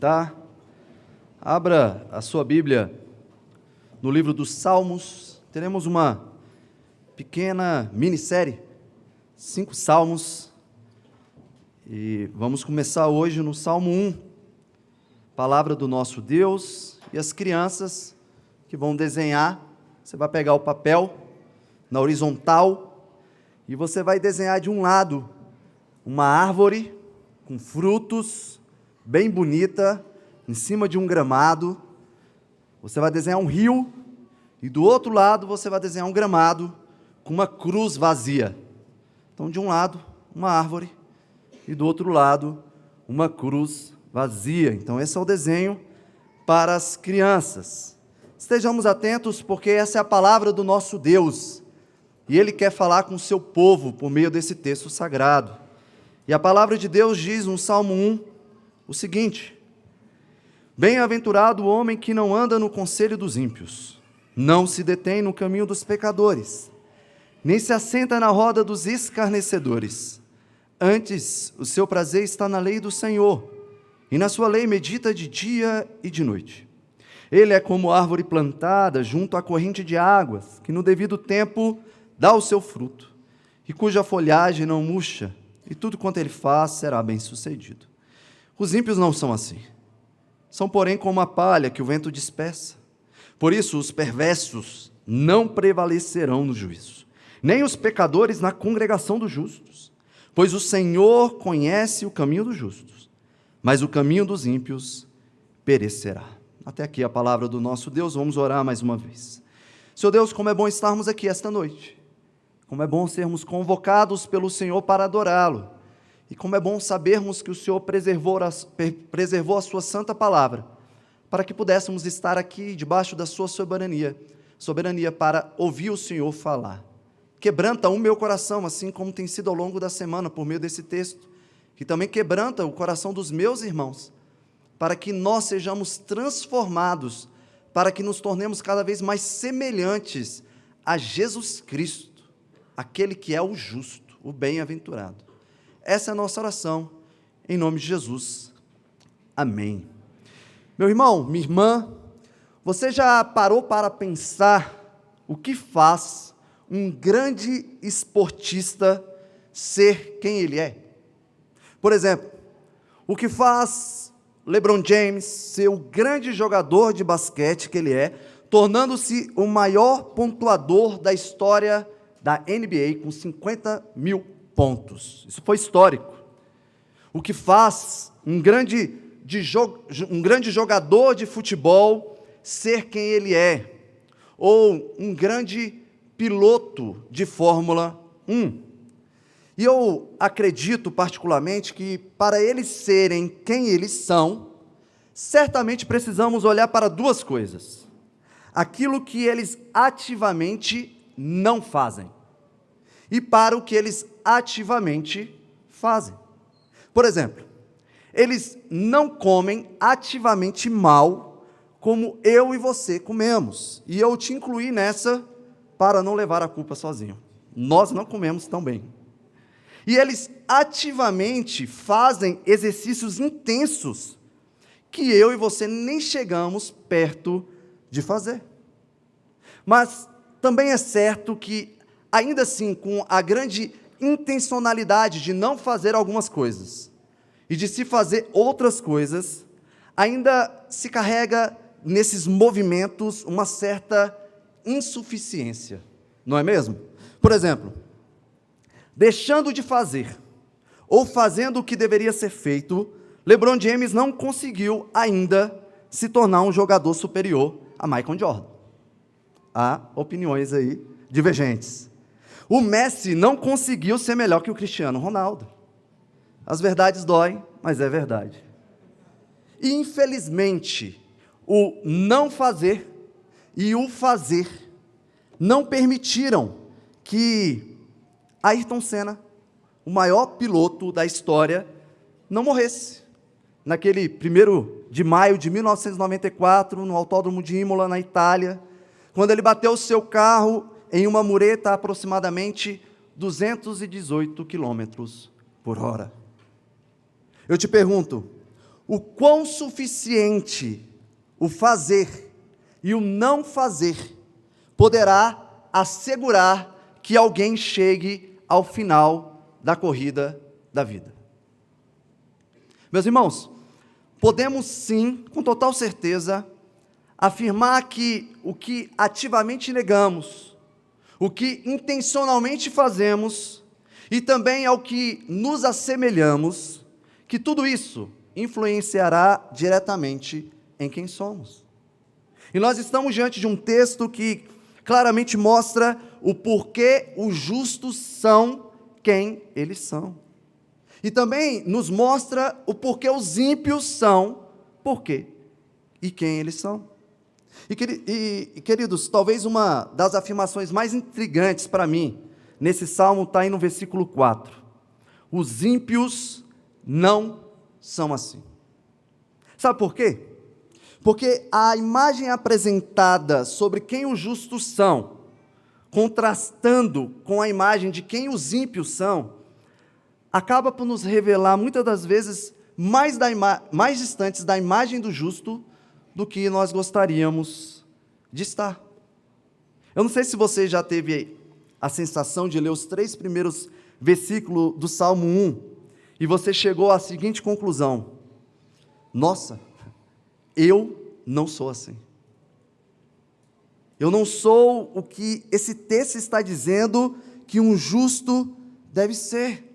sentar. Abra a sua Bíblia no livro dos Salmos. Teremos uma pequena minissérie, 5 salmos. E vamos começar hoje no Salmo 1, palavra do nosso Deus. E as crianças que vão desenhar, você vai pegar o papel na horizontal e você vai desenhar de um lado uma árvore com frutos, bem bonita, em cima de um gramado. Você vai desenhar um rio, e do outro lado você vai desenhar um gramado com uma cruz vazia. Então, de um lado, uma árvore, e do outro lado, uma cruz vazia. Então, esse é o desenho para as crianças. Estejamos atentos, porque essa é a palavra do nosso Deus, e Ele quer falar com o seu povo por meio desse texto sagrado. E a palavra de Deus diz no Salmo 1 o seguinte: Bem-aventurado o homem que não anda no conselho dos ímpios, não se detém no caminho dos pecadores, nem se assenta na roda dos escarnecedores. Antes, o seu prazer está na lei do Senhor, e na sua lei medita de dia e de noite. Ele é como árvore plantada junto à corrente de águas, que no devido tempo dá o seu fruto, e cuja folhagem não murcha, e tudo quanto ele faz será bem-sucedido. Os ímpios não são assim. São, porém, como a palha que o vento dispersa. Por isso, os perversos não prevalecerão no juízo, nem os pecadores na congregação dos justos. Pois o Senhor conhece o caminho dos justos, mas o caminho dos ímpios perecerá. Até aqui a palavra do nosso Deus. Vamos orar mais uma vez. Senhor Deus, como é bom estarmos aqui esta noite. Como é bom sermos convocados pelo Senhor para adorá-lo. E como é bom sabermos que o Senhor preservou a sua santa palavra, para que pudéssemos estar aqui debaixo da sua soberania para ouvir o Senhor falar. Quebranta o meu coração, assim como tem sido ao longo da semana, por meio desse texto, que também quebranta o coração dos meus irmãos, para que nós sejamos transformados, para que nos tornemos cada vez mais semelhantes a Jesus Cristo, aquele que é o justo, o bem-aventurado. Essa é a nossa oração, em nome de Jesus. Amém. Meu irmão, minha irmã, você já parou para pensar o que faz um grande esportista ser quem ele é? Por exemplo, o que faz LeBron James ser o grande jogador de basquete que ele é, tornando-se o maior pontuador da história da NBA, com 50 mil pontos. Isso foi histórico. O que faz um grande jogador de futebol ser quem ele é, ou um grande piloto de Fórmula 1. E eu acredito particularmente que, para eles serem quem eles são, certamente precisamos olhar para duas coisas: aquilo que eles ativamente não fazem, e para o que eles ativamente fazem. Por exemplo, eles não comem ativamente mal, como eu e você comemos, e eu te incluí nessa para não levar a culpa sozinho. Nós não comemos tão bem. E eles ativamente fazem exercícios intensos, que eu e você nem chegamos perto de fazer. Mas também é certo que, ainda assim, com a grande intencionalidade de não fazer algumas coisas e de se fazer outras coisas, ainda se carrega nesses movimentos uma certa insuficiência, não é mesmo? Por exemplo, deixando de fazer ou fazendo o que deveria ser feito, LeBron James não conseguiu ainda se tornar um jogador superior a Michael Jordan. Há opiniões aí divergentes. O Messi não conseguiu ser melhor que o Cristiano Ronaldo. As verdades doem, mas é verdade. E, infelizmente, o não fazer e o fazer não permitiram que Ayrton Senna, o maior piloto da história, não morresse. Naquele 1º de maio de 1994, no Autódromo de Imola, na Itália, quando ele bateu o seu carro em uma mureta a aproximadamente 218 km por hora. Eu te pergunto, o quão suficiente o fazer e o não fazer poderá assegurar que alguém chegue ao final da corrida da vida. Meus irmãos, podemos sim, com total certeza, afirmar que o que ativamente negamos, o que intencionalmente fazemos e também ao que nos assemelhamos, que tudo isso influenciará diretamente em quem somos. E nós estamos diante de um texto que claramente mostra o porquê os justos são quem eles são. E também nos mostra o porquê os ímpios são, porquê e quem eles são. E queridos, talvez uma das afirmações mais intrigantes para mim, nesse salmo, está aí no versículo 4. Os ímpios não são assim. Sabe por quê? Porque a imagem apresentada sobre quem os justos são, contrastando com a imagem de quem os ímpios são, acaba por nos revelar, muitas das vezes, mais distantes da imagem do justo do que nós gostaríamos de estar. Eu não sei se você já teve a sensação de ler os 3 primeiros versículos do Salmo 1, e você chegou à seguinte conclusão: nossa, eu não sou assim. Eu não sou o que esse texto está dizendo que um justo deve ser.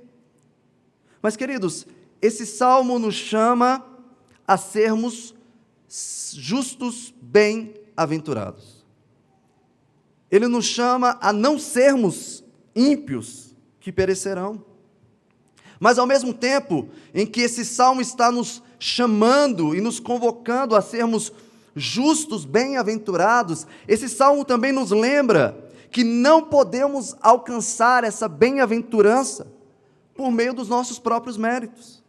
Mas, queridos, esse salmo nos chama a sermos justos, bem-aventurados. Ele nos chama a não sermos ímpios que perecerão. Mas, ao mesmo tempo em que esse salmo está nos chamando e nos convocando a sermos justos, bem-aventurados, esse salmo também nos lembra que não podemos alcançar essa bem-aventurança por meio dos nossos próprios méritos.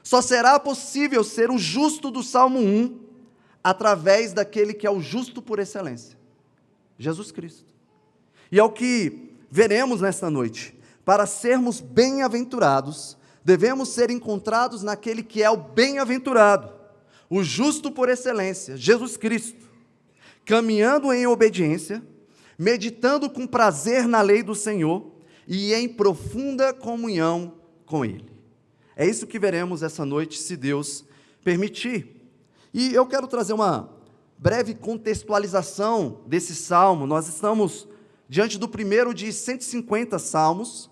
Só será possível ser o justo do Salmo 1 através daquele que é o justo por excelência, Jesus Cristo. E é o que veremos nesta noite. Para sermos bem-aventurados, devemos ser encontrados naquele que é o bem-aventurado, o justo por excelência, Jesus Cristo, caminhando em obediência, meditando com prazer na lei do Senhor e em profunda comunhão com Ele. É isso que veremos essa noite, se Deus permitir. E eu quero trazer uma breve contextualização desse salmo. Nós estamos diante do primeiro de 150 salmos,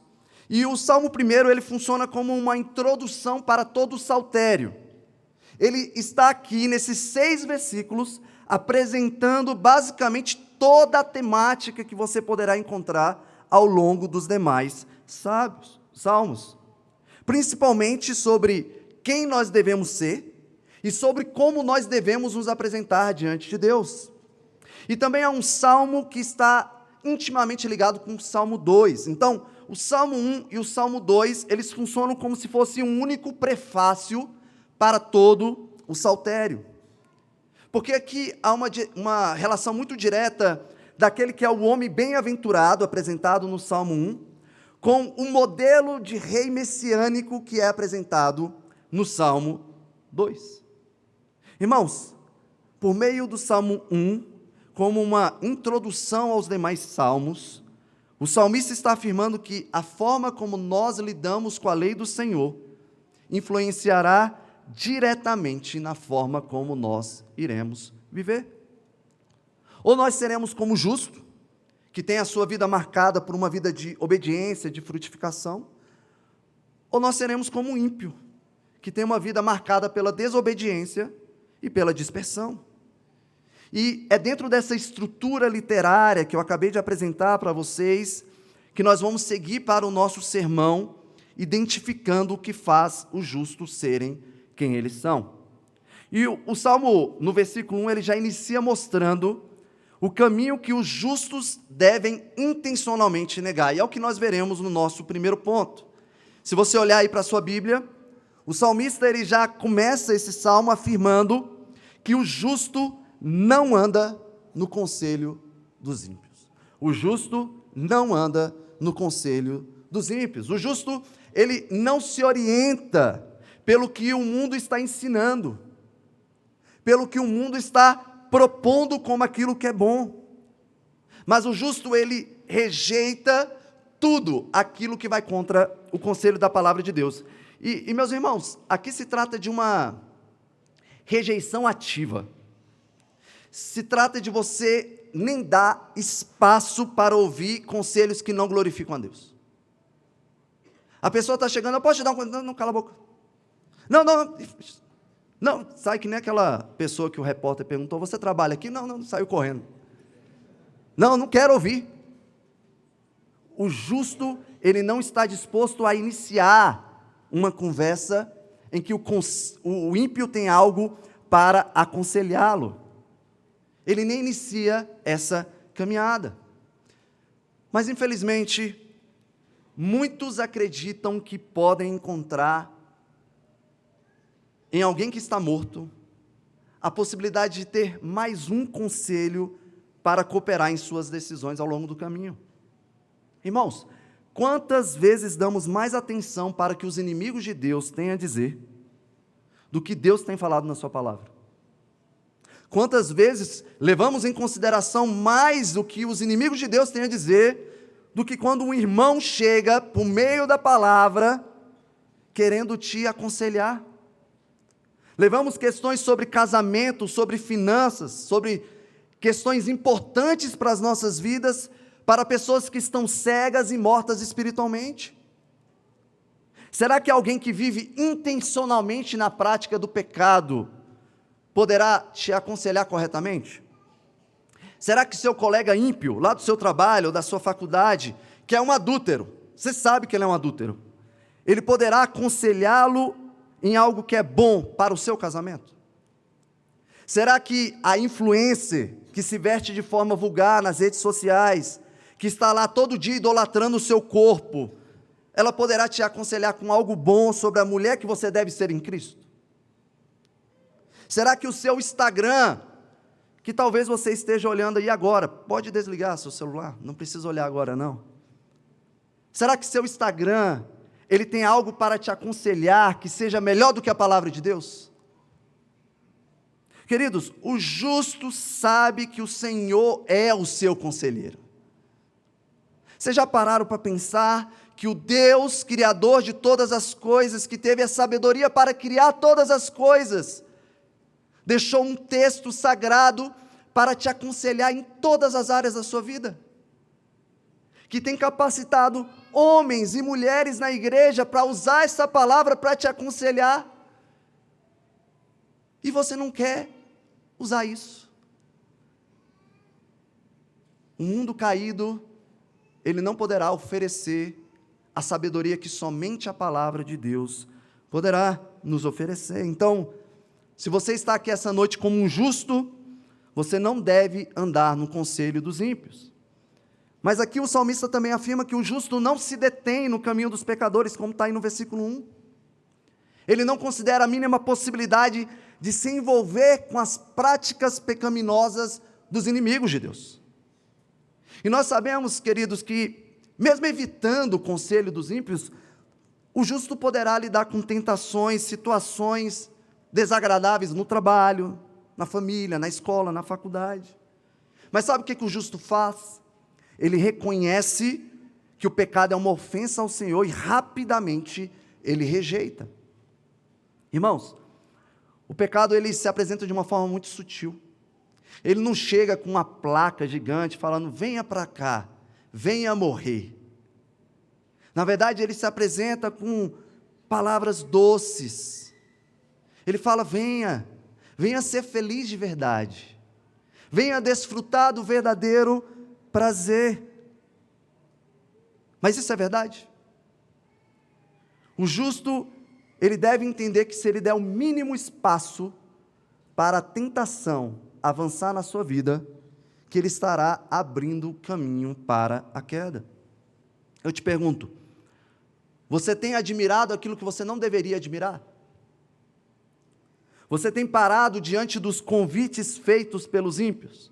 e o salmo primeiro, ele funciona como uma introdução para todo o saltério. Ele está aqui, nesses 6 versículos, apresentando basicamente toda a temática que você poderá encontrar ao longo dos demais salmos, principalmente sobre quem nós devemos ser e sobre como nós devemos nos apresentar diante de Deus. E também é um salmo que está intimamente ligado com o Salmo 2. Então, o Salmo 1 e o Salmo 2, eles funcionam como se fosse um único prefácio para todo o saltério. Porque aqui há uma relação muito direta daquele que é o homem bem-aventurado, apresentado no Salmo 1, com o modelo de rei messiânico que é apresentado no Salmo 2. Irmãos, por meio do Salmo 1, como uma introdução aos demais salmos, o salmista está afirmando que a forma como nós lidamos com a lei do Senhor influenciará diretamente na forma como nós iremos viver. Ou nós seremos como o justo, que tem a sua vida marcada por uma vida de obediência, de frutificação, ou nós seremos como o ímpio, que tem uma vida marcada pela desobediência e pela dispersão. E é dentro dessa estrutura literária que eu acabei de apresentar para vocês, que nós vamos seguir para o nosso sermão, identificando o que faz os justos serem quem eles são. E o Salmo, no versículo 1, ele já inicia mostrando o caminho que os justos devem intencionalmente negar. E é o que nós veremos no nosso primeiro ponto. Se você olhar aí para a sua Bíblia, o salmista ele já começa esse salmo afirmando que o justo não anda no conselho dos ímpios. O justo não anda no conselho dos ímpios. O justo, ele não se orienta pelo que o mundo está ensinando, pelo que o mundo está propondo como aquilo que é bom. Mas o justo, ele rejeita tudo aquilo que vai contra o conselho da palavra de Deus. E meus irmãos, aqui se trata de uma rejeição ativa. Se trata de você nem dar espaço para ouvir conselhos que não glorificam a Deus. A pessoa está chegando, eu posso te dar um conselho? Não, não, cala a boca. Não, sai que nem aquela pessoa que o repórter perguntou, você trabalha aqui? Não, saiu correndo. Não quero ouvir. O justo, ele não está disposto a iniciar uma conversa em que o ímpio tem algo para aconselhá-lo. Ele nem inicia essa caminhada. Mas, infelizmente, muitos acreditam que podem encontrar em alguém que está morto a possibilidade de ter mais um conselho para cooperar em suas decisões ao longo do caminho. Irmãos, quantas vezes damos mais atenção para o que os inimigos de Deus têm a dizer do que Deus tem falado na sua palavra? Quantas vezes levamos em consideração mais o que os inimigos de Deus têm a dizer do que quando um irmão chega por meio da palavra querendo te aconselhar? Levamos questões sobre casamento, sobre finanças, sobre questões importantes para as nossas vidas, para pessoas que estão cegas e mortas espiritualmente. Será que alguém que vive intencionalmente na prática do pecado poderá te aconselhar corretamente? Será que seu colega ímpio, lá do seu trabalho, ou da sua faculdade, que é um adúltero, você sabe que ele é um adúltero, ele poderá aconselhá-lo em algo que é bom para o seu casamento? Será que a influencer que se veste de forma vulgar nas redes sociais, que está lá todo dia idolatrando o seu corpo, ela poderá te aconselhar com algo bom sobre a mulher que você deve ser em Cristo? Será que o seu Instagram, que talvez você esteja olhando aí agora, pode desligar seu celular, não precisa olhar agora não. Será que seu Instagram, ele tem algo para te aconselhar que seja melhor do que a palavra de Deus? Queridos, o justo sabe que o Senhor é o seu conselheiro. Vocês já pararam para pensar que o Deus, criador de todas as coisas, que teve a sabedoria para criar todas as coisas, deixou um texto sagrado para te aconselhar em todas as áreas da sua vida? Que tem capacitado homens e mulheres na igreja para usar essa palavra para te aconselhar, e você não quer usar isso. O mundo caído, ele não poderá oferecer a sabedoria que somente a palavra de Deus poderá nos oferecer. Então, se você está aqui essa noite como um justo, você não deve andar no conselho dos ímpios. Mas aqui o salmista também afirma que o justo não se detém no caminho dos pecadores, como está aí no versículo 1. Ele não considera a mínima possibilidade de se envolver com as práticas pecaminosas dos inimigos de Deus. E nós sabemos, queridos, que mesmo evitando o conselho dos ímpios, o justo poderá lidar com tentações, situações desagradáveis no trabalho, na família, na escola, na faculdade. Mas sabe o que o justo faz? Ele reconhece que o pecado é uma ofensa ao Senhor e rapidamente ele rejeita. Irmãos, o pecado ele se apresenta de uma forma muito sutil. Ele não chega com uma placa gigante falando, venha para cá, venha morrer. Na verdade, ele se apresenta com palavras doces. Ele fala, venha ser feliz de verdade. Venha desfrutar do verdadeiro prazer. Mas isso é verdade? O justo, ele deve entender que se ele der o mínimo espaço para a tentação avançar na sua vida, que ele estará abrindo caminho para a queda. Eu te pergunto, você tem admirado aquilo que você não deveria admirar? Você tem parado diante dos convites feitos pelos ímpios?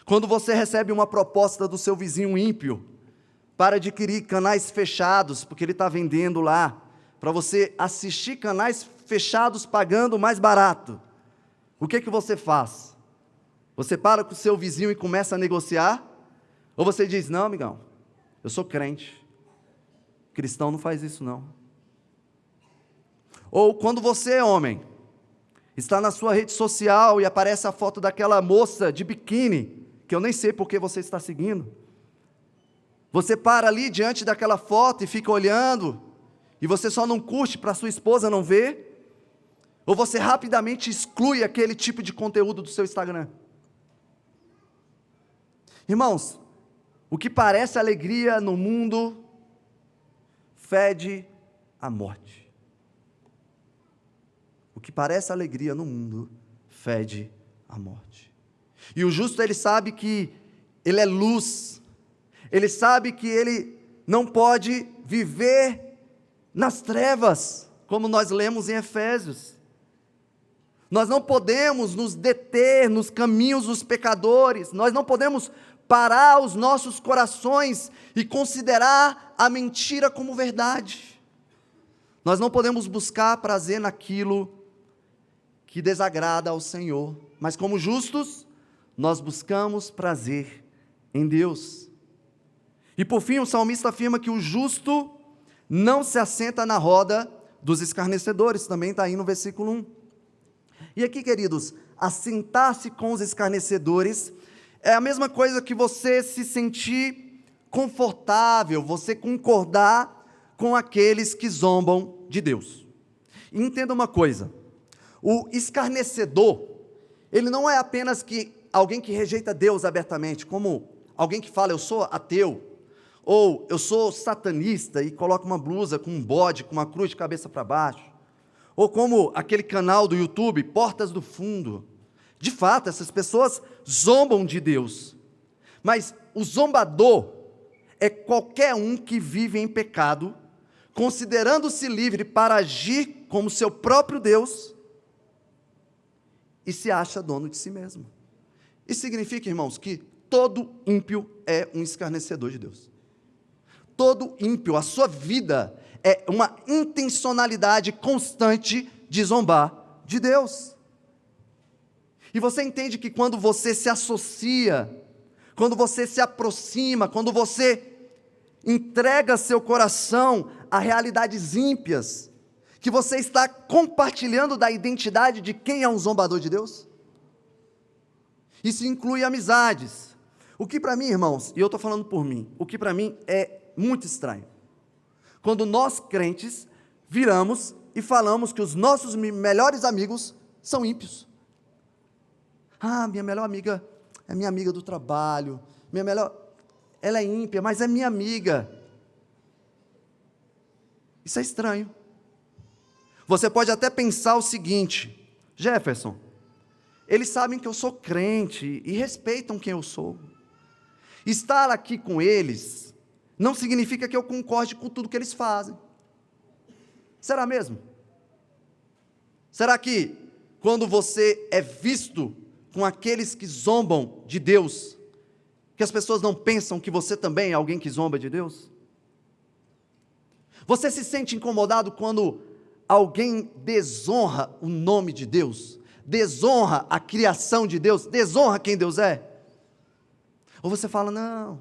Quando você recebe uma proposta do seu vizinho ímpio para adquirir canais fechados, porque ele está vendendo lá para você assistir canais fechados pagando mais barato, o que você faz? Você para com o seu vizinho e começa a negociar? Ou você diz, não, amigão, eu sou crente, cristão não faz isso não. Ou quando você é homem, está na sua rede social e aparece a foto daquela moça de biquíni, que eu nem sei por que você está seguindo. Você para ali diante daquela foto e fica olhando, e você só não curte para sua esposa não ver? Ou você rapidamente exclui aquele tipo de conteúdo do seu Instagram? Irmãos, o que parece alegria no mundo, fede a morte. O que parece alegria no mundo, fede a morte. E o justo, ele sabe que ele é luz, ele sabe que ele não pode viver nas trevas, como nós lemos em Efésios. Nós não podemos nos deter nos caminhos dos pecadores, nós não podemos parar os nossos corações e considerar a mentira como verdade. Nós não podemos buscar prazer naquilo que desagrada ao Senhor, mas como justos, nós buscamos prazer em Deus. E por fim, o salmista afirma que o justo não se assenta na roda dos escarnecedores, também está aí no versículo 1. E aqui, queridos, assentar-se com os escarnecedores é a mesma coisa que você se sentir confortável, você concordar com aqueles que zombam de Deus. E entenda uma coisa, o escarnecedor, ele não é apenas alguém que rejeita Deus abertamente, como alguém que fala, eu sou ateu, ou eu sou satanista e coloca uma blusa com um bode, com uma cruz de cabeça para baixo, ou como aquele canal do YouTube, Portas do Fundo. De fato, essas pessoas zombam de Deus, mas o zombador é qualquer um que vive em pecado, considerando-se livre para agir como seu próprio Deus, e se acha dono de si mesmo. Isso significa, irmãos, que todo ímpio é um escarnecedor de Deus. Todo ímpio, a sua vida é uma intencionalidade constante de zombar de Deus. E você entende que quando você se associa, quando você se aproxima, quando você entrega seu coração a realidades ímpias, que você está compartilhando da identidade de quem é um zombador de Deus? Isso inclui amizades. O que para mim, irmãos, e eu estou falando por mim, o que para mim é muito estranho, quando nós crentes viramos e falamos que os nossos melhores amigos são ímpios. Ah, minha melhor amiga é minha amiga do trabalho, ela é ímpia, mas é minha amiga. Isso é estranho. Você pode até pensar o seguinte, Jefferson, eles sabem que eu sou crente e respeitam quem eu sou. Estar aqui com eles não significa que eu concorde com tudo que eles fazem. Será mesmo? Será que quando você é visto com aqueles que zombam de Deus, que as pessoas não pensam que você também é alguém que zomba de Deus? Você se sente incomodado quando alguém desonra o nome de Deus, desonra a criação de Deus, desonra quem Deus é? Ou você fala, não,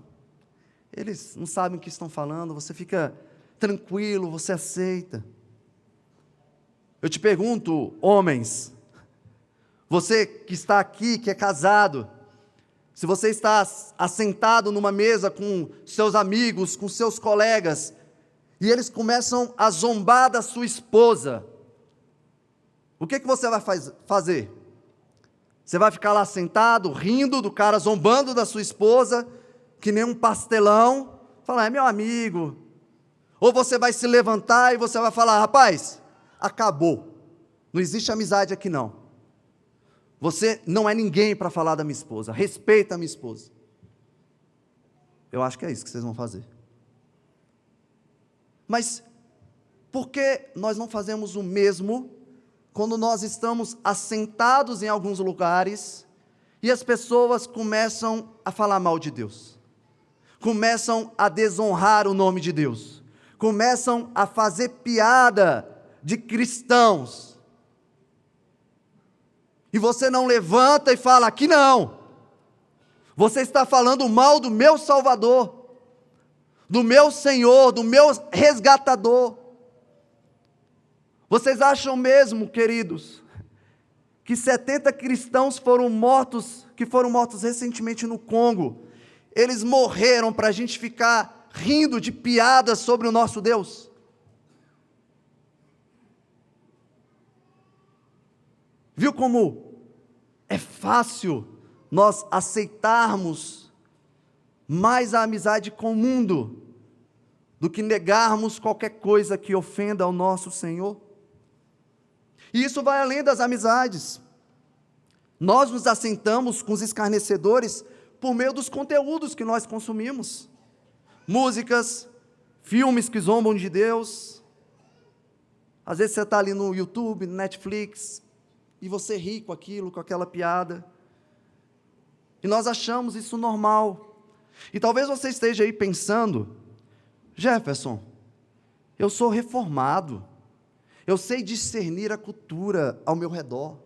eles não sabem o que estão falando, você fica tranquilo, você aceita. Eu te pergunto, homens, você que está aqui, que é casado, se você está assentado numa mesa com seus amigos, com seus colegas, e eles começam a zombar da sua esposa, o que você vai fazer? Você vai ficar lá sentado, rindo do cara zombando da sua esposa, que nem um pastelão, falar, é meu amigo. Ou você vai se levantar e você vai falar, rapaz, acabou, não existe amizade aqui não. Você não é ninguém para falar da minha esposa, respeita a minha esposa. Eu acho que é isso que vocês vão fazer. Mas, por que nós não fazemos o mesmo quando nós estamos assentados em alguns lugares e as pessoas começam a falar mal de Deus? Começam a desonrar o nome de Deus? começam a fazer piada de cristãos. E você não levanta e fala: aqui não. Você está falando mal do meu Salvador, do meu Senhor, do meu resgatador. Vocês acham mesmo, queridos, que 70 cristãos que foram mortos recentemente no Congo, eles morreram para a gente ficar rindo de piadas sobre o nosso Deus? Viu como é fácil nós aceitarmos mais a amizade com o mundo do que negarmos qualquer coisa que ofenda ao nosso Senhor? E isso vai além das amizades. Nós nos assentamos com os escarnecedores por meio dos conteúdos que nós consumimos. Músicas, filmes que zombam de Deus. Às vezes você está ali no YouTube, no Netflix, e você ri com aquilo, com aquela piada. E nós achamos isso normal. E talvez você esteja aí pensando: Jefferson, eu sou reformado, eu sei discernir a cultura ao meu redor.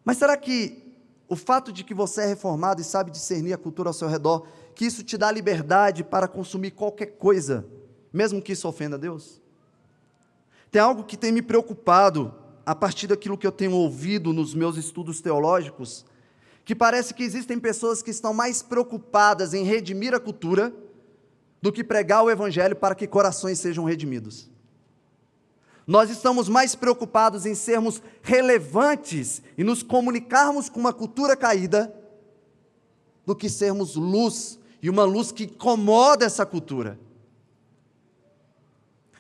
Mas será que o fato de que você é reformado e sabe discernir a cultura ao seu redor, que isso te dá liberdade para consumir qualquer coisa, mesmo que isso ofenda a Deus? Tem algo que tem me preocupado, a partir daquilo que eu tenho ouvido nos meus estudos teológicos, que parece que existem pessoas que estão mais preocupadas em redimir a cultura do que pregar o Evangelho para que corações sejam redimidos. Nós estamos mais preocupados em sermos relevantes e nos comunicarmos com uma cultura caída do que sermos luz, e uma luz que incomoda essa cultura.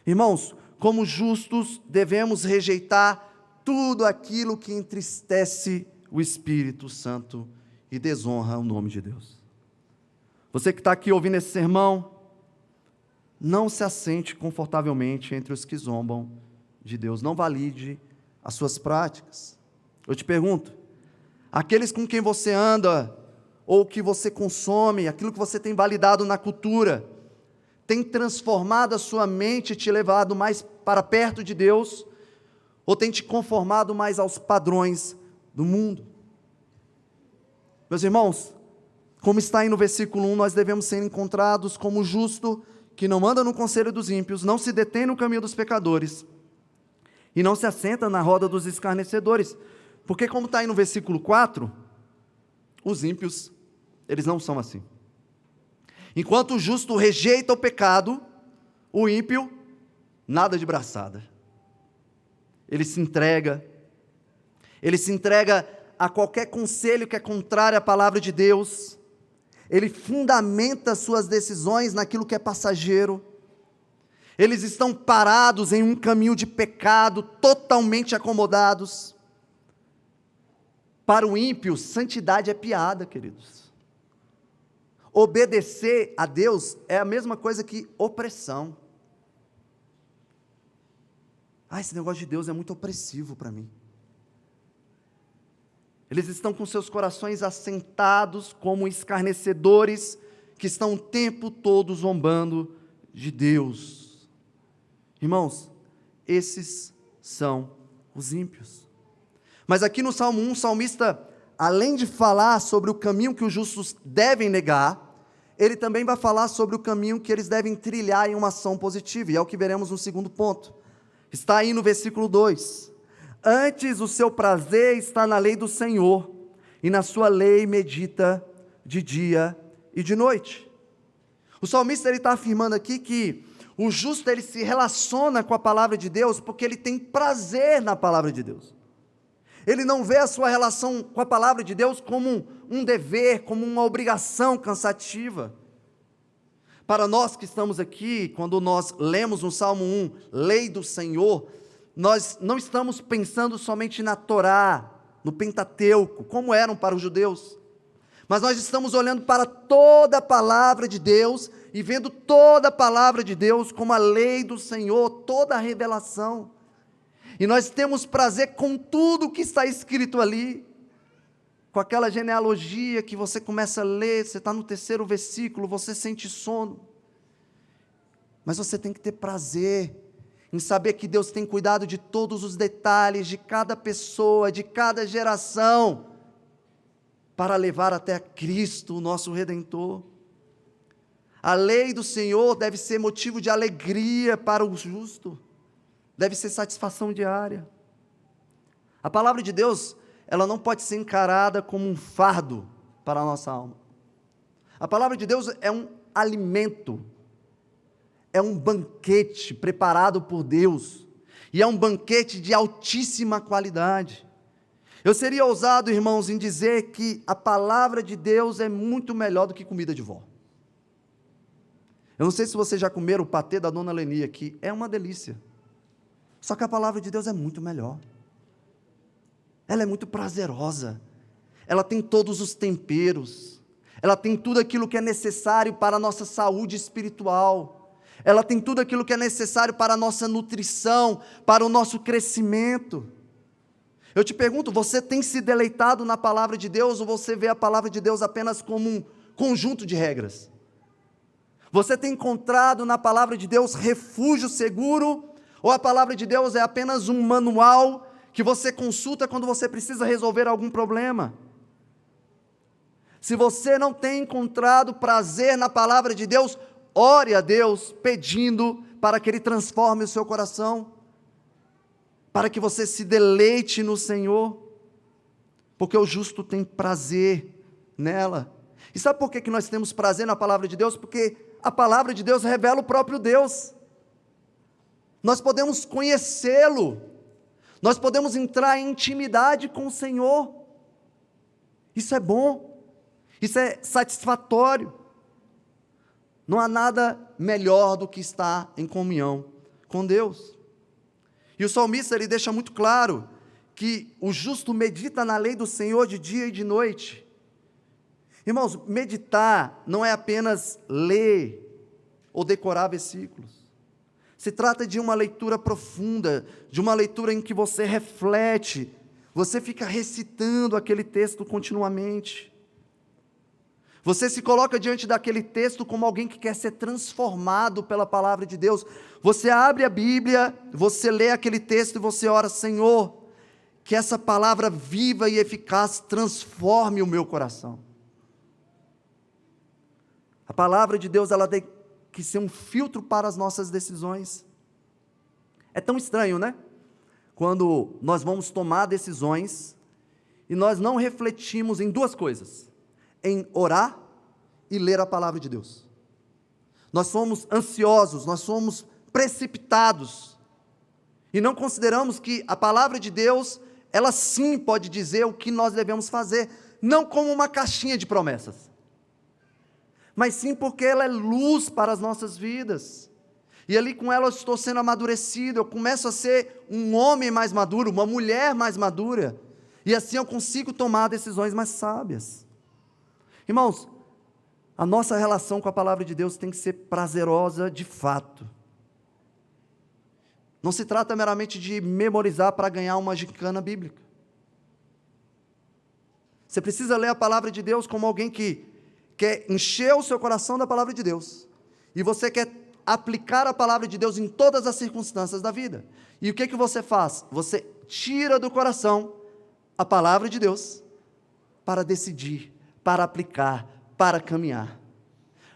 Irmãos, como justos, devemos rejeitar tudo aquilo que entristece o Espírito Santo e desonra o nome de Deus. Você que está aqui ouvindo esse sermão, não se assente confortavelmente entre os que zombam de Deus, não valide as suas práticas. Eu te pergunto: aqueles com quem você anda, ou que você consome, aquilo que você tem validado na cultura, tem transformado a sua mente e te levado mais para perto de Deus, ou tem te conformado mais aos padrões do mundo? Meus irmãos, como está aí no versículo 1, nós devemos ser encontrados como justo, que não anda no conselho dos ímpios, não se detém no caminho dos pecadores, e não se assenta na roda dos escarnecedores, porque como está aí no versículo 4, os ímpios, eles não são assim. Enquanto o justo rejeita o pecado, o ímpio, nada de braçada. Ele se entrega a qualquer conselho que é contrário à palavra de Deus, ele fundamenta suas decisões naquilo que é passageiro. Eles estão parados em um caminho de pecado, totalmente acomodados. Para o ímpio, santidade é piada, queridos. Obedecer a Deus é a mesma coisa que opressão. Esse negócio de Deus é muito opressivo para mim. Eles estão com seus corações assentados como escarnecedores, que estão o tempo todo zombando de Deus. Irmãos, esses são os ímpios. Mas aqui no Salmo 1, o salmista, além de falar sobre o caminho que os justos devem negar, ele também vai falar sobre o caminho que eles devem trilhar em uma ação positiva, e é o que veremos no segundo ponto. Está aí no versículo 2. Antes o seu prazer está na lei do Senhor, e na sua lei medita de dia e de noite. O salmista está afirmando aqui que o justo ele se relaciona com a palavra de Deus porque ele tem prazer na palavra de Deus. Ele não vê a sua relação com a palavra de Deus como um dever, como uma obrigação cansativa. Para nós que estamos aqui, quando nós lemos no Salmo 1, lei do Senhor, nós não estamos pensando somente na Torá, no Pentateuco, como eram para os judeus, mas nós estamos olhando para toda a palavra de Deus e vendo toda a palavra de Deus como a lei do Senhor, toda a revelação. E nós temos prazer com tudo que está escrito ali, com aquela genealogia que você começa a ler, você está no 3º versículo, você sente sono. Mas você tem que ter prazer em saber que Deus tem cuidado de todos os detalhes, de cada pessoa, de cada geração, para levar até Cristo, o nosso Redentor. A lei do Senhor deve ser motivo de alegria para o justo, deve ser satisfação diária. A palavra de Deus, ela não pode ser encarada como um fardo para a nossa alma. A palavra de Deus é um alimento, é um banquete preparado por Deus, e é um banquete de altíssima qualidade. Eu seria ousado, irmãos, em dizer que a palavra de Deus é muito melhor do que comida de vó. Eu não sei se vocês já comeram o patê da Dona Leni aqui, é uma delícia. Só que a palavra de Deus é muito melhor. Ela é muito prazerosa. Ela tem todos os temperos. Ela tem tudo aquilo que é necessário para a nossa saúde espiritual. Ela tem tudo aquilo que é necessário para a nossa nutrição, para o nosso crescimento. Eu te pergunto, você tem se deleitado na palavra de Deus ou você vê a palavra de Deus apenas como um conjunto de regras? Você tem encontrado na palavra de Deus refúgio seguro ou a palavra de Deus é apenas um manual que você consulta quando você precisa resolver algum problema? Se você não tem encontrado prazer na palavra de Deus, ore a Deus pedindo para que Ele transforme o seu coração, para que você se deleite no Senhor, porque o justo tem prazer nela. E sabe por que nós temos prazer na palavra de Deus? Porque a palavra de Deus revela o próprio Deus. Nós podemos conhecê-lo, nós podemos entrar em intimidade com o Senhor. Isso é bom, isso é satisfatório. Não há nada melhor do que estar em comunhão com Deus. E o salmista, ele deixa muito claro que o justo medita na lei do Senhor de dia e de noite. Irmãos, meditar não é apenas ler ou decorar versículos. Se trata de uma leitura profunda, de uma leitura em que você reflete, você fica recitando aquele texto continuamente. Você se coloca diante daquele texto como alguém que quer ser transformado pela palavra de Deus. Você abre a Bíblia, você lê aquele texto e você ora: Senhor, que essa palavra viva e eficaz transforme o meu coração. A palavra de Deus, ela tem que ser um filtro para as nossas decisões. É tão estranho, né? Quando nós vamos tomar decisões e nós não refletimos em duas coisas: em orar e ler a palavra de Deus. Nós somos ansiosos, nós somos precipitados e não consideramos que a palavra de Deus, ela sim pode dizer o que nós devemos fazer, não como uma caixinha de promessas, mas sim porque ela é luz para as nossas vidas, e ali com ela eu estou sendo amadurecido, eu começo a ser um homem mais maduro, uma mulher mais madura, e assim eu consigo tomar decisões mais sábias. Irmãos, a nossa relação com a palavra de Deus tem que ser prazerosa de fato. Não se trata meramente de memorizar para ganhar uma gincana bíblica. Você precisa ler a palavra de Deus como alguém que quer encher o seu coração da palavra de Deus, e você quer aplicar a palavra de Deus em todas as circunstâncias da vida. E o que você faz? Você tira do coração a palavra de Deus para decidir, para aplicar, para caminhar.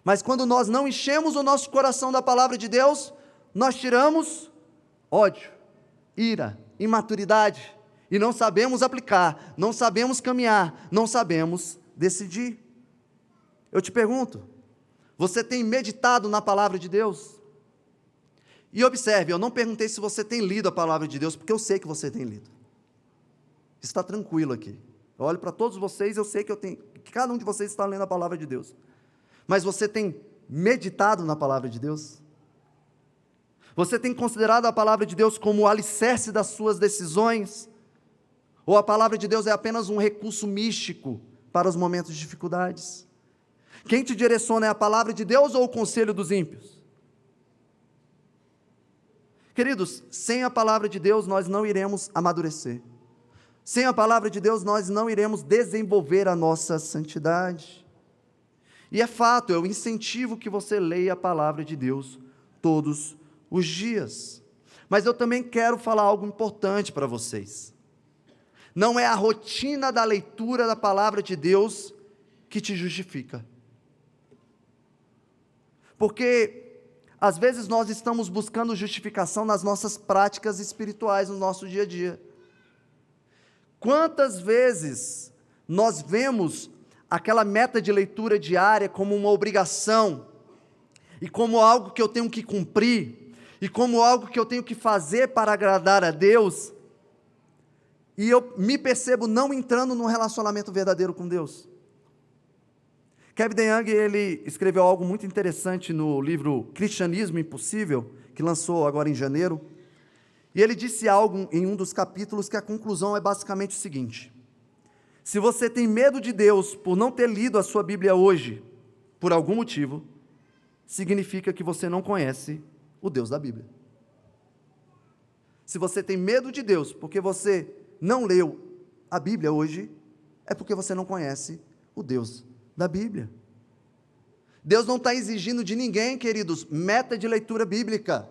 Mas quando nós não enchemos o nosso coração da palavra de Deus, nós tiramos ódio, ira, imaturidade, e não sabemos aplicar, não sabemos caminhar, não sabemos decidir. Eu te pergunto, você tem meditado na palavra de Deus? E observe, eu não perguntei se você tem lido a palavra de Deus, porque eu sei que você tem lido. Está tranquilo aqui. Eu olho para todos vocês, eu sei que cada um de vocês está lendo a palavra de Deus. Mas você tem meditado na palavra de Deus? Você tem considerado a palavra de Deus como o alicerce das suas decisões? Ou a palavra de Deus é apenas um recurso místico para os momentos de dificuldades? Quem te direciona é a palavra de Deus ou o conselho dos ímpios? Queridos, sem a palavra de Deus nós não iremos amadurecer. Sem a palavra de Deus nós não iremos desenvolver a nossa santidade. E é fato, eu incentivo que você leia a palavra de Deus todos os dias. Mas eu também quero falar algo importante para vocês. Não é a rotina da leitura da palavra de Deus que te justifica. Porque, às vezes, nós estamos buscando justificação nas nossas práticas espirituais, no nosso dia a dia. Quantas vezes nós vemos aquela meta de leitura diária como uma obrigação, e como algo que eu tenho que cumprir, e como algo que eu tenho que fazer para agradar a Deus, e eu me percebo não entrando num relacionamento verdadeiro com Deus. Kevin DeYoung, ele escreveu algo muito interessante no livro Cristianismo Impossível, que lançou agora em janeiro, e ele disse algo em um dos capítulos que a conclusão é basicamente o seguinte: se você tem medo de Deus por não ter lido a sua Bíblia hoje, por algum motivo, significa que você não conhece o Deus da Bíblia. Se você tem medo de Deus porque você não leu a Bíblia hoje, é porque você não conhece o Deus da Bíblia. Deus não está exigindo de ninguém, queridos, meta de leitura bíblica.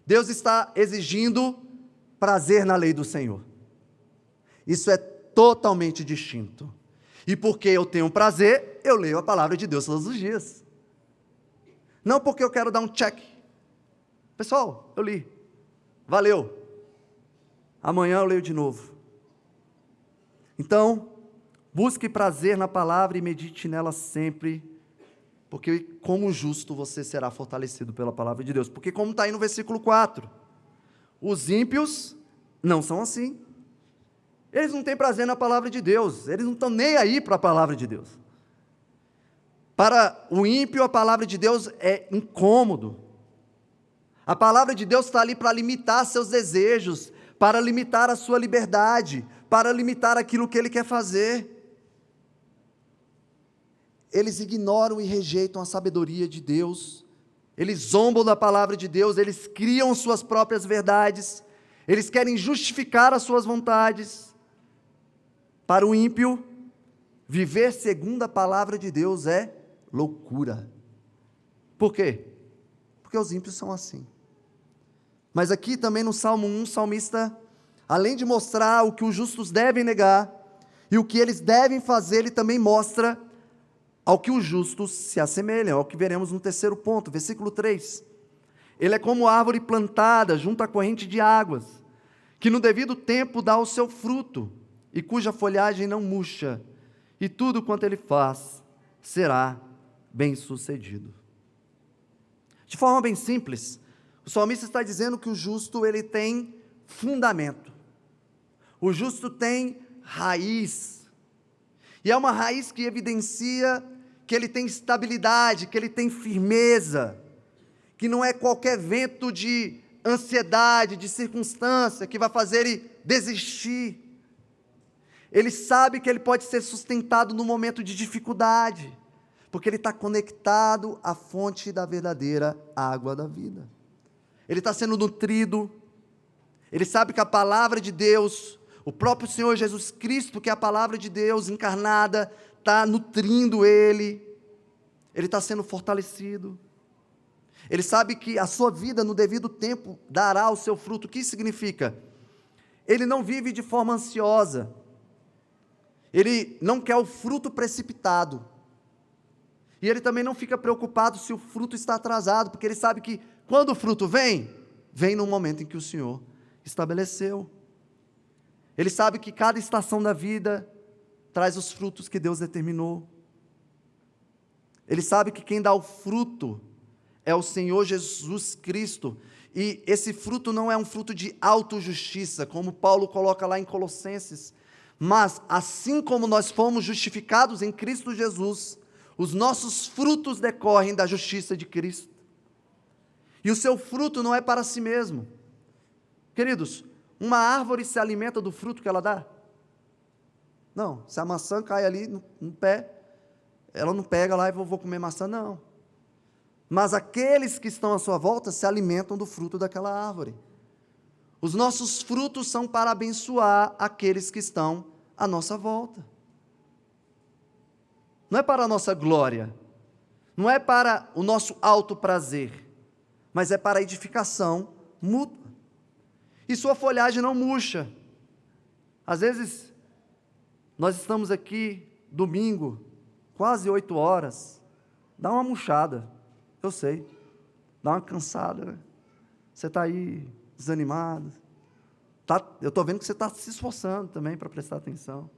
Deus está exigindo prazer na lei do Senhor. Isso é totalmente distinto. E porque eu tenho prazer, eu leio a palavra de Deus todos os dias. Não porque eu quero dar um check. Pessoal, eu li. Valeu. Amanhã eu leio de novo. Então, busque prazer na palavra e medite nela sempre, porque como justo você será fortalecido pela palavra de Deus. Porque como está aí no versículo 4, os ímpios não são assim. Eles não têm prazer na palavra de Deus, eles não estão nem aí para a palavra de Deus. Para o ímpio, a palavra de Deus é incômodo. A palavra de Deus está ali para limitar seus desejos, para limitar a sua liberdade, para limitar aquilo que ele quer fazer. Eles ignoram e rejeitam a sabedoria de Deus, eles zombam da palavra de Deus, eles criam suas próprias verdades, eles querem justificar as suas vontades. Para o ímpio, viver segundo a palavra de Deus é loucura. Por quê? Porque os ímpios são assim. Mas aqui também no Salmo 1, o salmista, além de mostrar o que os justos devem negar, e o que eles devem fazer, ele também mostra ao que os justos se assemelham, ao que veremos no terceiro ponto, versículo 3. Ele é como árvore plantada junto à corrente de águas, que no devido tempo dá o seu fruto, e cuja folhagem não murcha, e tudo quanto ele faz será bem-sucedido. De forma bem simples, o salmista está dizendo que o justo ele tem fundamento, o justo tem raiz, e é uma raiz que evidencia que ele tem estabilidade, que ele tem firmeza, que não é qualquer vento de ansiedade, de circunstância, que vai fazer ele desistir. Ele sabe que ele pode ser sustentado no momento de dificuldade, porque ele está conectado à fonte da verdadeira água da vida. Ele está sendo nutrido, ele sabe que a palavra de Deus, o próprio Senhor Jesus Cristo, que é a palavra de Deus encarnada, está nutrindo ele está sendo fortalecido. Ele sabe que a sua vida no devido tempo dará o seu fruto. O que isso significa? Ele não vive de forma ansiosa, ele não quer o fruto precipitado, e ele também não fica preocupado se o fruto está atrasado, porque ele sabe que quando o fruto vem no momento em que o Senhor estabeleceu. Ele sabe que cada estação da vida traz os frutos que Deus determinou. Ele sabe que quem dá o fruto é o Senhor Jesus Cristo, e esse fruto não é um fruto de autojustiça, como Paulo coloca lá em Colossenses, mas assim como nós fomos justificados em Cristo Jesus, os nossos frutos decorrem da justiça de Cristo, e o seu fruto não é para si mesmo. Queridos, uma árvore se alimenta do fruto que ela dá? Não, se a maçã cai ali no pé, ela não pega lá e vou comer maçã, não. Mas aqueles que estão à sua volta se alimentam do fruto daquela árvore. Os nossos frutos são para abençoar aqueles que estão à nossa volta. Não é para a nossa glória, não é para o nosso alto prazer, mas é para edificação mútua. E sua folhagem não murcha. Às vezes, nós estamos aqui, domingo, quase 8 horas, dá uma murchada, eu sei, dá uma cansada, né? Você está aí desanimado, eu estou vendo que você está se esforçando também para prestar atenção.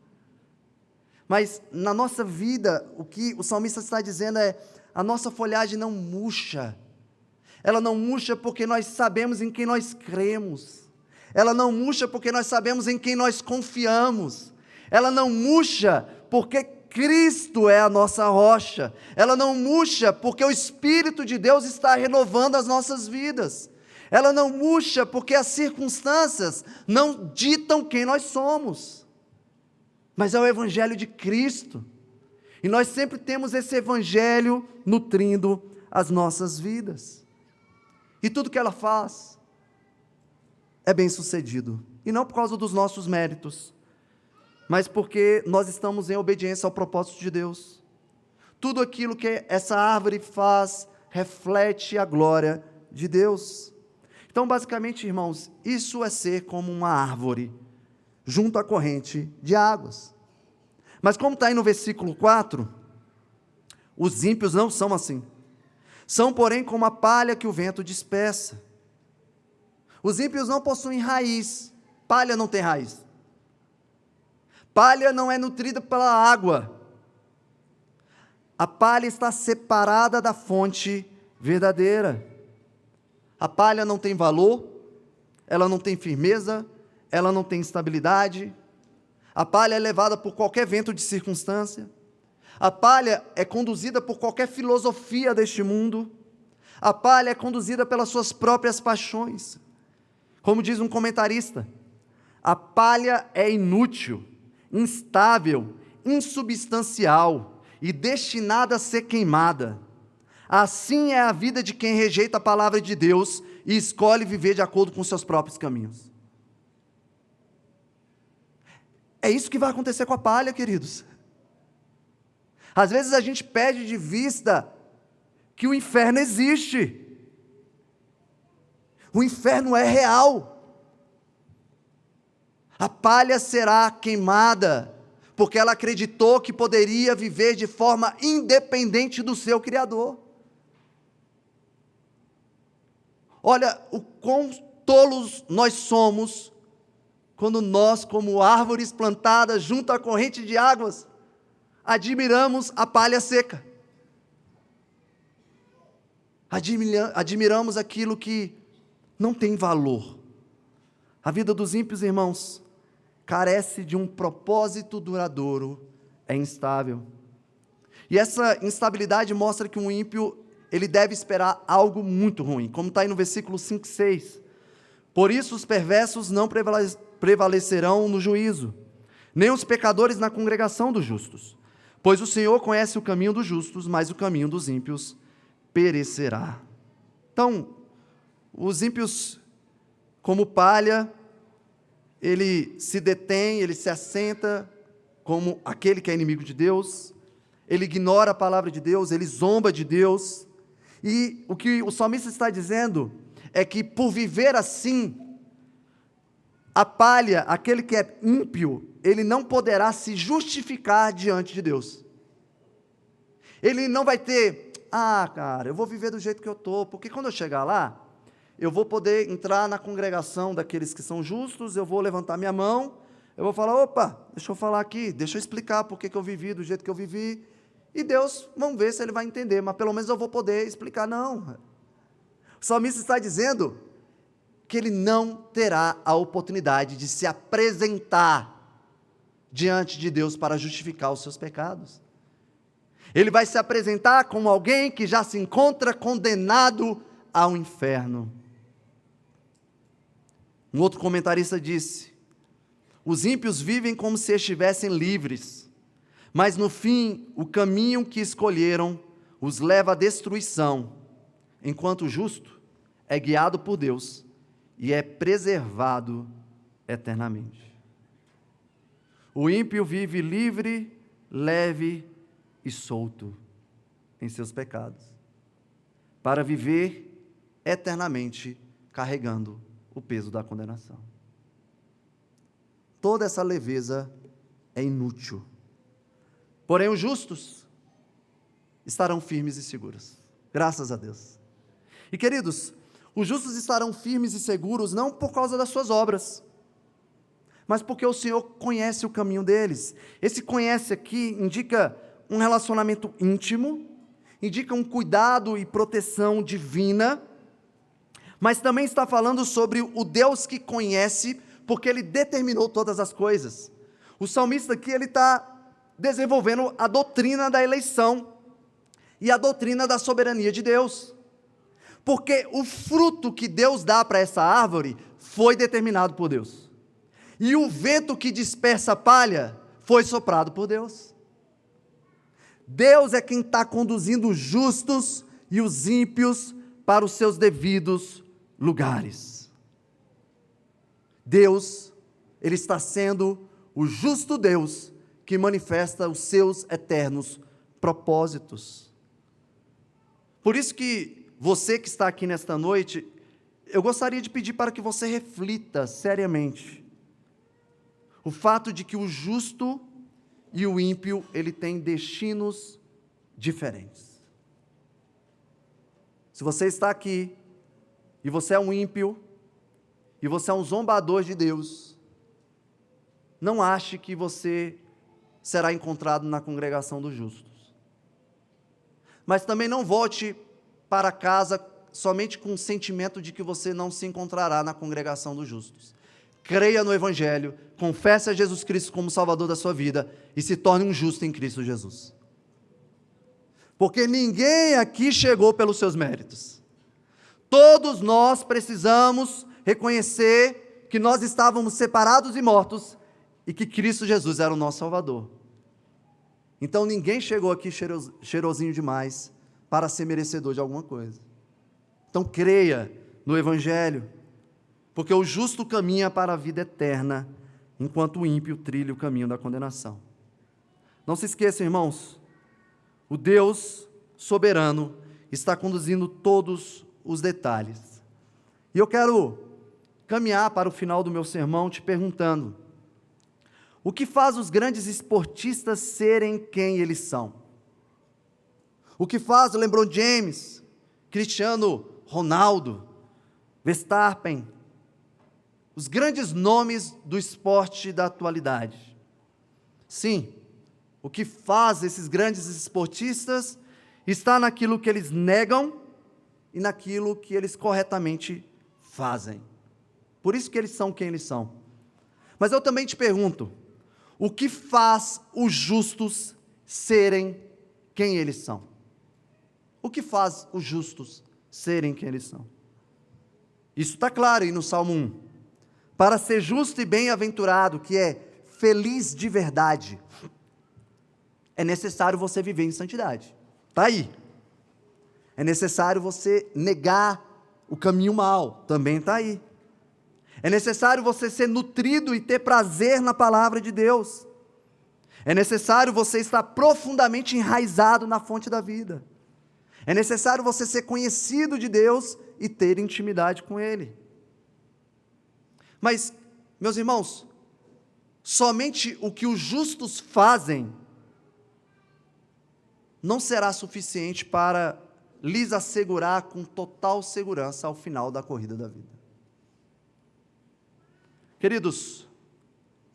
Mas na nossa vida, o que o salmista está dizendo é, a nossa folhagem não murcha. Ela não murcha porque nós sabemos em quem nós cremos. Ela não murcha porque nós sabemos em quem nós confiamos. Ela não murcha porque Cristo é a nossa rocha. Ela não murcha porque o Espírito de Deus está renovando as nossas vidas. Ela não murcha porque as circunstâncias não ditam quem nós somos. Mas é o Evangelho de Cristo. E nós sempre temos esse Evangelho nutrindo as nossas vidas. E tudo que ela faz é bem sucedido. E não por causa dos nossos méritos, mas porque nós estamos em obediência ao propósito de Deus. Tudo aquilo que essa árvore faz reflete a glória de Deus. Então, basicamente, irmãos, isso é ser como uma árvore junto à corrente de águas. Mas como está aí no versículo 4, os ímpios não são assim. São, porém, como a palha que o vento dispersa. Os ímpios não possuem raiz. Palha não tem raiz. Palha não é nutrida pela água. A palha está separada da fonte verdadeira. A palha não tem valor, ela não tem firmeza, ela não tem estabilidade. A palha é levada por qualquer vento de circunstância. A palha é conduzida por qualquer filosofia deste mundo. A palha é conduzida pelas suas próprias paixões. Como diz um comentarista, a palha é inútil, instável, insubstancial e destinada a ser queimada. Assim é a vida de quem rejeita a palavra de Deus e escolhe viver de acordo com seus próprios caminhos. É isso que vai acontecer com a palha, queridos. Às vezes a gente perde de vista que o inferno existe. O inferno é real. A palha será queimada, porque ela acreditou que poderia viver de forma independente do seu Criador. Olha o quão tolos nós somos, quando nós, como árvores plantadas junto à corrente de águas, admiramos a palha seca. Admiramos aquilo que não tem valor. A vida dos ímpios, irmãos, carece de um propósito duradouro, é instável. E essa instabilidade mostra que um ímpio, ele deve esperar algo muito ruim, como está aí no versículo 5 e 6. Por isso os perversos não prevalecerão no juízo, nem os pecadores na congregação dos justos. Pois o Senhor conhece o caminho dos justos, mas o caminho dos ímpios perecerá. Então, os ímpios, como palha, ele se detém, ele se assenta como aquele que é inimigo de Deus, ele ignora a palavra de Deus, ele zomba de Deus, e o que o salmista está dizendo é que por viver assim, a palha, aquele que é ímpio, ele não poderá se justificar diante de Deus. Ele não vai ter, cara, eu vou viver do jeito que eu estou, porque quando eu chegar lá, eu vou poder entrar na congregação daqueles que são justos, eu vou levantar minha mão, eu vou falar, opa, deixa eu falar aqui, deixa eu explicar por que eu vivi do jeito que eu vivi, e Deus, vamos ver se Ele vai entender, mas pelo menos eu vou poder explicar. Não, o salmista está dizendo que ele não terá a oportunidade de se apresentar diante de Deus para justificar os seus pecados. Ele vai se apresentar como alguém que já se encontra condenado ao inferno. Um outro comentarista disse: os ímpios vivem como se estivessem livres, mas no fim o caminho que escolheram os leva à destruição, enquanto o justo é guiado por Deus e é preservado eternamente. O ímpio vive livre, leve e solto em seus pecados. Para viver eternamente carregando o peso da condenação. Toda essa leveza é inútil. Porém, os justos estarão firmes e seguros. Graças a Deus. E queridos, os justos estarão firmes e seguros não por causa das suas obras, mas porque o Senhor conhece o caminho deles. Esse conhece aqui indica um relacionamento íntimo, indica um cuidado e proteção divina, mas também está falando sobre o Deus que conhece, porque Ele determinou todas as coisas. O salmista aqui, ele está desenvolvendo a doutrina da eleição e a doutrina da soberania de Deus, porque o fruto que Deus dá para essa árvore foi determinado por Deus, e o vento que dispersa a palha foi soprado por Deus. Deus é quem está conduzindo os justos e os ímpios para os seus devidos lugares. Deus, Ele está sendo o justo Deus que manifesta os seus eternos propósitos. Por isso que você que está aqui nesta noite, eu gostaria de pedir para que você reflita seriamente o fato de que o justo e o ímpio, ele tem destinos diferentes. Se você está aqui, e você é um ímpio, e você é um zombador de Deus, não ache que você será encontrado na congregação dos justos. Mas também não volte para casa somente com o sentimento de que você não se encontrará na congregação dos justos. Creia no Evangelho, confesse a Jesus Cristo como Salvador da sua vida e se torne um justo em Cristo Jesus. Porque ninguém aqui chegou pelos seus méritos. Todos nós precisamos reconhecer que nós estávamos separados e mortos e que Cristo Jesus era o nosso Salvador. Então ninguém chegou aqui cheirosinho demais para ser merecedor de alguma coisa. Então creia no Evangelho, porque o justo caminha para a vida eterna, enquanto o ímpio trilha o caminho da condenação. Não se esqueçam, irmãos, o Deus soberano está conduzindo todos os detalhes. E eu quero caminhar para o final do meu sermão te perguntando: o que faz os grandes esportistas serem quem eles são? O que faz o LeBron James, Cristiano Ronaldo, Verstappen, os grandes nomes do esporte da atualidade? Sim, o que faz esses grandes esportistas está naquilo que eles negam e naquilo que eles corretamente fazem. Por isso que eles são quem eles são. Mas eu também te pergunto, o que faz os justos serem quem eles são? O que faz os justos serem quem eles são? Isso está claro aí no Salmo 1. Para ser justo e bem-aventurado, que é feliz de verdade, é necessário você viver em santidade. Está aí. É necessário você negar o caminho mau, também está aí. É necessário você ser nutrido e ter prazer na palavra de Deus. É necessário você estar profundamente enraizado na fonte da vida. É necessário você ser conhecido de Deus e ter intimidade com Ele. Mas, meus irmãos, somente o que os justos fazem não será suficiente para lhes assegurar com total segurança ao final da corrida da vida. Queridos,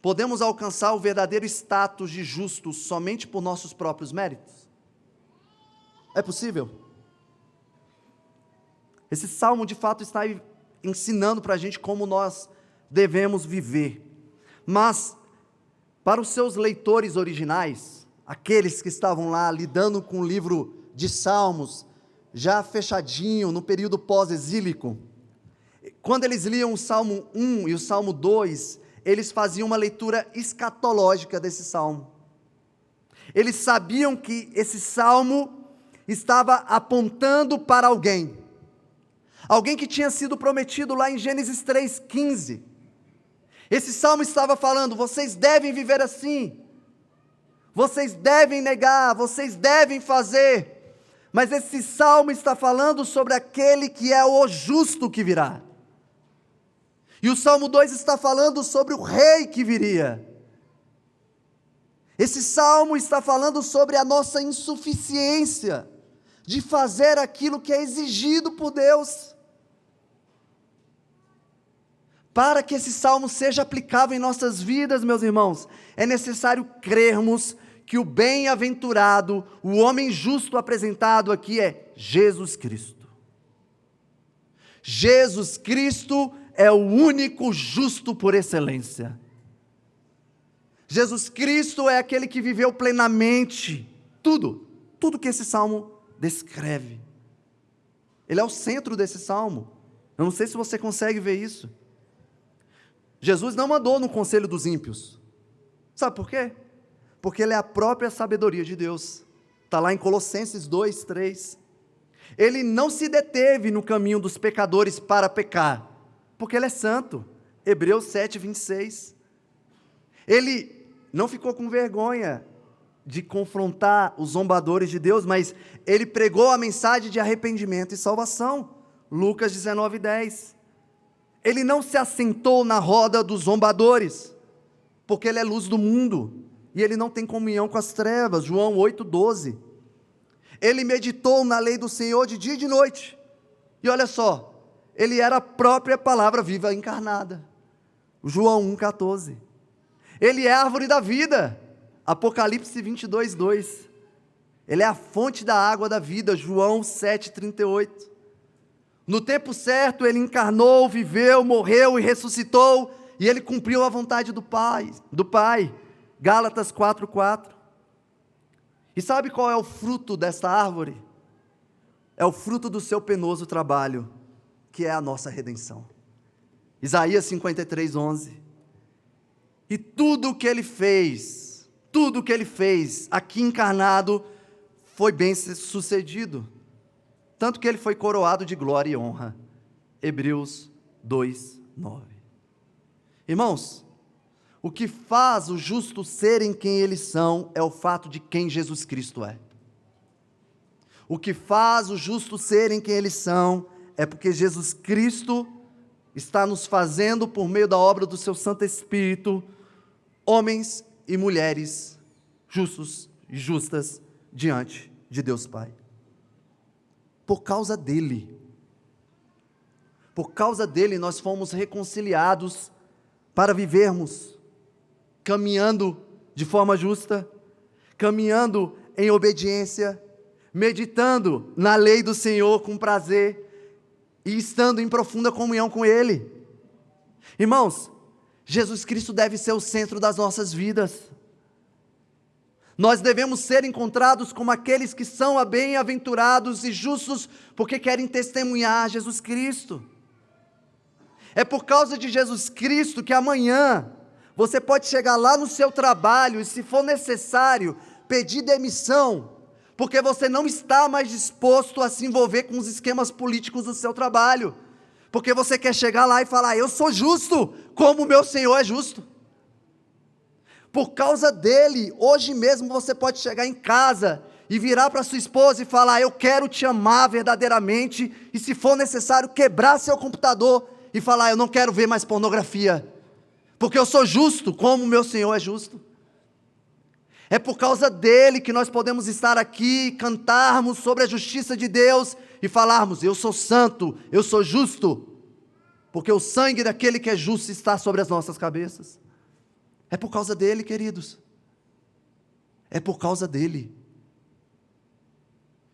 podemos alcançar o verdadeiro status de justos somente por nossos próprios méritos? É possível? Esse salmo de fato está ensinando para a gente como nós devemos viver. Mas, para os seus leitores originais, aqueles que estavam lá lidando com o livro de Salmos, já fechadinho, no período pós-exílico, quando eles liam o Salmo 1 e o Salmo 2, eles faziam uma leitura escatológica desse salmo. Eles sabiam que esse salmo estava apontando para alguém que tinha sido prometido lá em Gênesis 3,15. Esse salmo estava falando: vocês devem viver assim, vocês devem negar, vocês devem fazer, Mas esse salmo está falando sobre aquele que é o justo que virá. E o Salmo 2 está falando sobre o rei que viria. Esse salmo está falando sobre a nossa insuficiência de fazer aquilo que é exigido por Deus. Para que esse salmo seja aplicável em nossas vidas, meus irmãos, é necessário crermos que o bem-aventurado, o homem justo apresentado aqui é Jesus Cristo. Jesus Cristo é o único justo por excelência. Jesus Cristo é aquele que viveu plenamente tudo que esse salmo descreve. Ele é o centro desse salmo. Eu não sei se você consegue ver isso. Jesus não andou no conselho dos ímpios. Sabe por quê? Porque ele é a própria sabedoria de Deus. Está lá em Colossenses 2, 3. Ele não se deteve no caminho dos pecadores para pecar, porque ele é santo. Hebreus 7, 26. Ele não ficou com vergonha de confrontar os zombadores de Deus, mas ele pregou a mensagem de arrependimento e salvação. Lucas 19, 10. Ele não se assentou na roda dos zombadores, porque ele é luz do mundo, e ele não tem comunhão com as trevas. João 8, 12. Ele meditou na lei do Senhor de dia e de noite, e olha só, ele era a própria palavra viva encarnada. João 1, 14. Ele é a árvore da vida. Apocalipse 22, 2. Ele é a fonte da água da vida. João 7, 38. No tempo certo, ele encarnou, viveu, morreu e ressuscitou, e ele cumpriu a vontade do Pai. Gálatas 4, 4. E sabe qual é o fruto desta árvore? É o fruto do seu penoso trabalho, que é a nossa redenção. Isaías 53, 11. E tudo o que ele fez aqui encarnado, foi bem sucedido. Tanto que ele foi coroado de glória e honra. Hebreus 2, 9. Irmãos, o que faz os justos serem quem eles são, é o fato de quem Jesus Cristo é. O que faz os justos serem quem eles são, é porque Jesus Cristo está nos fazendo, por meio da obra do seu Santo Espírito, homens e mulheres justos e justas diante de Deus Pai. Por causa dele nós fomos reconciliados para vivermos caminhando de forma justa, caminhando em obediência, meditando na lei do Senhor com prazer e estando em profunda comunhão com Ele. Irmãos, Jesus Cristo deve ser o centro das nossas vidas. Nós devemos ser encontrados como aqueles que são bem-aventurados e justos, porque querem testemunhar Jesus Cristo. É por causa de Jesus Cristo que amanhã você pode chegar lá no seu trabalho e, se for necessário, pedir demissão, porque você não está mais disposto a se envolver com os esquemas políticos do seu trabalho, porque você quer chegar lá e falar: eu sou justo, como o meu Senhor é justo. Por causa dele, hoje mesmo você pode chegar em casa e virar para sua esposa e falar: eu quero te amar verdadeiramente, e se for necessário quebrar seu computador e falar: eu não quero ver mais pornografia, porque eu sou justo, como o meu Senhor é justo. É por causa dele que nós podemos estar aqui, cantarmos sobre a justiça de Deus e falarmos: eu sou santo, eu sou justo, porque o sangue daquele que é justo está sobre as nossas cabeças. É por causa dele, queridos. É por causa dele.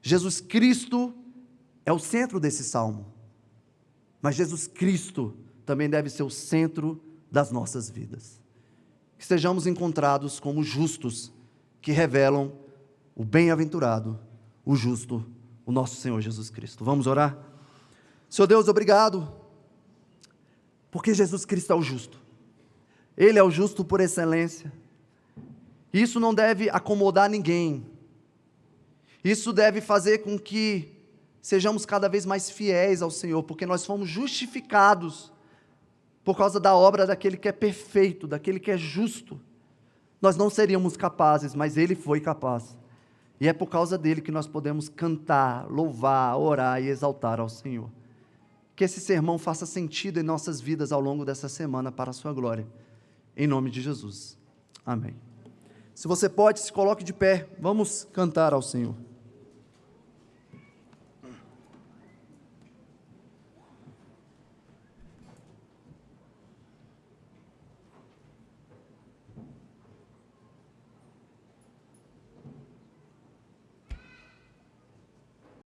Jesus Cristo é o centro desse salmo, mas Jesus Cristo também deve ser o centro das nossas vidas. Que sejamos encontrados como justos, que revelam o bem-aventurado, o justo, o nosso Senhor Jesus Cristo. Vamos orar? Senhor Deus, obrigado, porque Jesus Cristo é o justo. Ele é o justo por excelência. Isso não deve acomodar ninguém. Isso deve fazer com que sejamos cada vez mais fiéis ao Senhor, porque nós fomos justificados por causa da obra daquele que é perfeito, daquele que é justo. Nós não seríamos capazes, mas Ele foi capaz. E é por causa dele que nós podemos cantar, louvar, orar e exaltar ao Senhor. Que esse sermão faça sentido em nossas vidas ao longo dessa semana para a sua glória. Em nome de Jesus. Amém. Se você pode, se coloque de pé. Vamos cantar ao Senhor.